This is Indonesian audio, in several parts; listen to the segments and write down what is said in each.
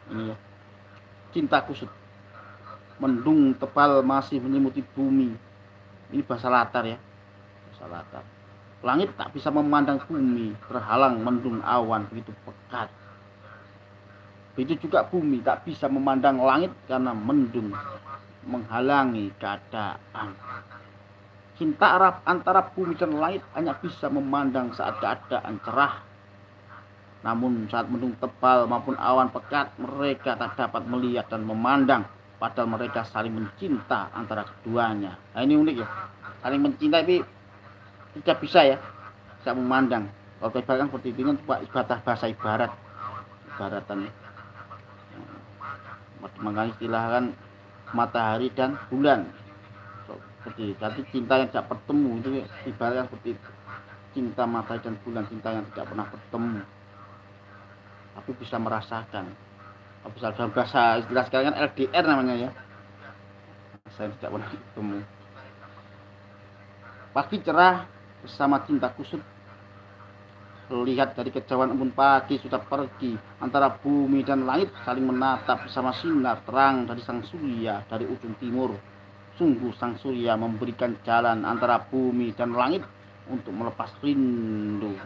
Ini ya, cinta kusut. Mendung tebal masih menyelimuti bumi. Ini bahasa latar ya, bahasa latar. Langit tak bisa memandang bumi, terhalang mendung awan begitu pekat. Begitu juga bumi tak bisa memandang langit karena mendung menghalangi keadaan. Cinta antara bumi dan langit hanya bisa memandang saat keadaan cerah. Namun saat mendung tebal maupun awan pekat, mereka tak dapat melihat dan memandang. Padahal mereka saling mencinta antara keduanya. Nah ini unik ya, saling mencinta tapi tidak bisa ya, bisa memandang. Kalau ibarat kan seperti itu kan ibarat bahasa ibarat, ibaratan ya. Makanya istilahkan matahari dan bulan. Seperti tadi cinta yang tidak bertemu itu ibaratnya seperti itu. Cinta matahari dan bulan, cinta yang tidak pernah bertemu tapi bisa merasakan. Bisa dalam bahasa istilah sekarang kan LDR namanya ya, saya tidak pernah bertemu. Pagi cerah bersama cinta kusut, lihat dari kejauhan embun pagi sudah pergi, antara bumi dan langit saling menatap bersama sinar terang dari sang surya dari ujung timur. Sungguh sang surya memberikan jalan antara bumi dan langit untuk melepas rindu.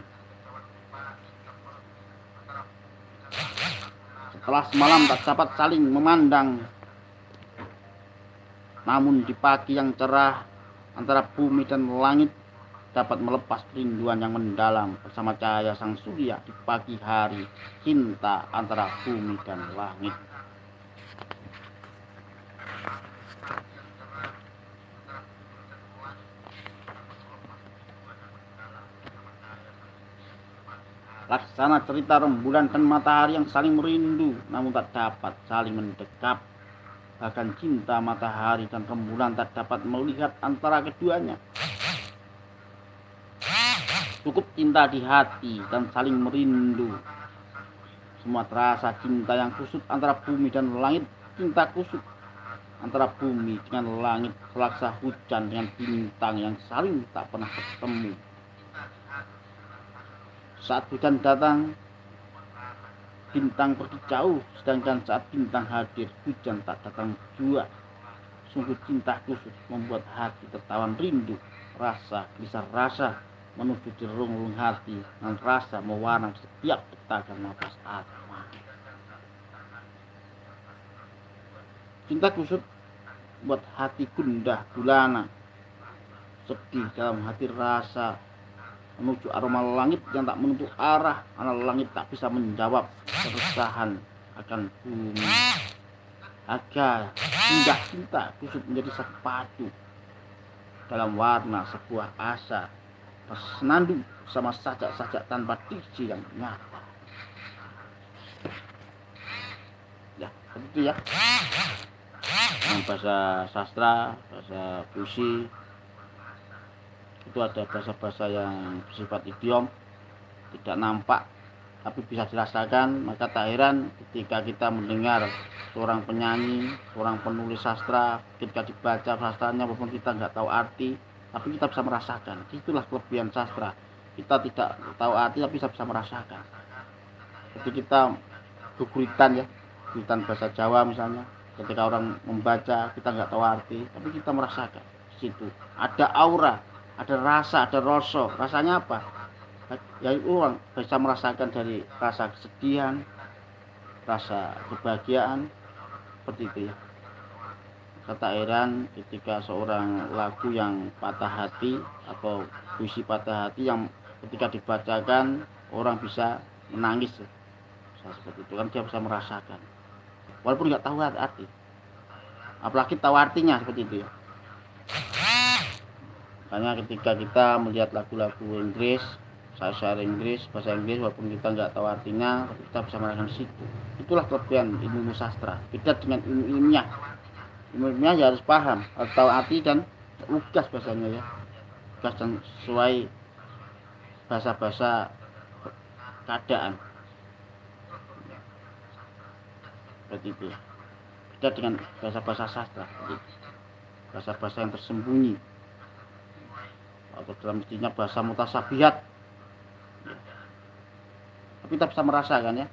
Setelah semalam tak dapat saling memandang, namun di pagi yang cerah antara bumi dan langit dapat melepas kerinduan yang mendalam bersama cahaya sang surya di pagi hari. Cinta antara bumi dan langit. Laksana cerita rembulan dan matahari yang saling merindu namun tak dapat saling mendekap. Bahkan cinta matahari dan rembulan tak dapat melihat antara keduanya. Cukup cinta di hati dan saling merindu. Semua terasa cinta yang kusut antara bumi dan langit. Cinta kusut antara bumi dengan langit, selaksa hujan dengan bintang yang saling tak pernah bertemu. Saat hujan datang, bintang pergi jauh, sedangkan saat bintang hadir, hujan tak datang jua. Sungguh cinta kusut membuat hati tertawan rindu, rasa gelisah rasa menuju di relung hati, dan rasa mewarna setiap detakan nafas atma. Cinta kusut buat hati gundah gulana, sedih dalam hati rasa menuju aroma langit yang tak menentu arah, karena langit tak bisa menjawab keresahan akan bumi. Agar indah cinta kusut menjadi satu padu dalam warna sebuah asa, bersenandung sama sajak-sajak tanpa diksi yang nyata. Ya, seperti ya. Yang bahasa sastra, bahasa puisi itu ada bahasa-bahasa yang bersifat idiom, tidak nampak tapi bisa dirasakan. Maka tak heran ketika kita mendengar seorang penyanyi, seorang penulis sastra, ketika dibaca sastranya walaupun kita nggak tahu arti, tapi kita bisa merasakan. Itulah kelebihan sastra, kita tidak tahu arti tapi bisa merasakan. Jadi kita guguritan ya, guguritan bahasa Jawa misalnya, ketika orang membaca kita nggak tahu arti tapi kita merasakan di situ ada aura, ada rasa, ada rasa. Rasanya apa? Ya orang bisa merasakan dari rasa kesedihan, rasa kebahagiaan, seperti itu ya. Kata heran ketika seorang lagu yang patah hati atau puisi patah hati yang ketika dibacakan orang bisa menangis ya. Seperti itu kan dia bisa merasakan walaupun nggak tahu arti, apalagi tahu artinya seperti itu ya. Makanya ketika kita melihat lagu-lagu Inggris, bahasa Inggris, walaupun kita nggak tahu artinya, tapi kita bisa merasakan situ. Itulah kelebihan ilmu sastra. Beda dengan ilmu ilmiah. Ilmu ilmiah ya harus paham, harus tahu arti dan lugas bahasanya ya, lugas dan sesuai bahasa-bahasa keadaan. Seperti itu. Beda dengan bahasa-bahasa sastra, bahasa-bahasa yang tersembunyi atau dalam istilah bahasa mutasabihat. Tapi kita bisa merasakan ya,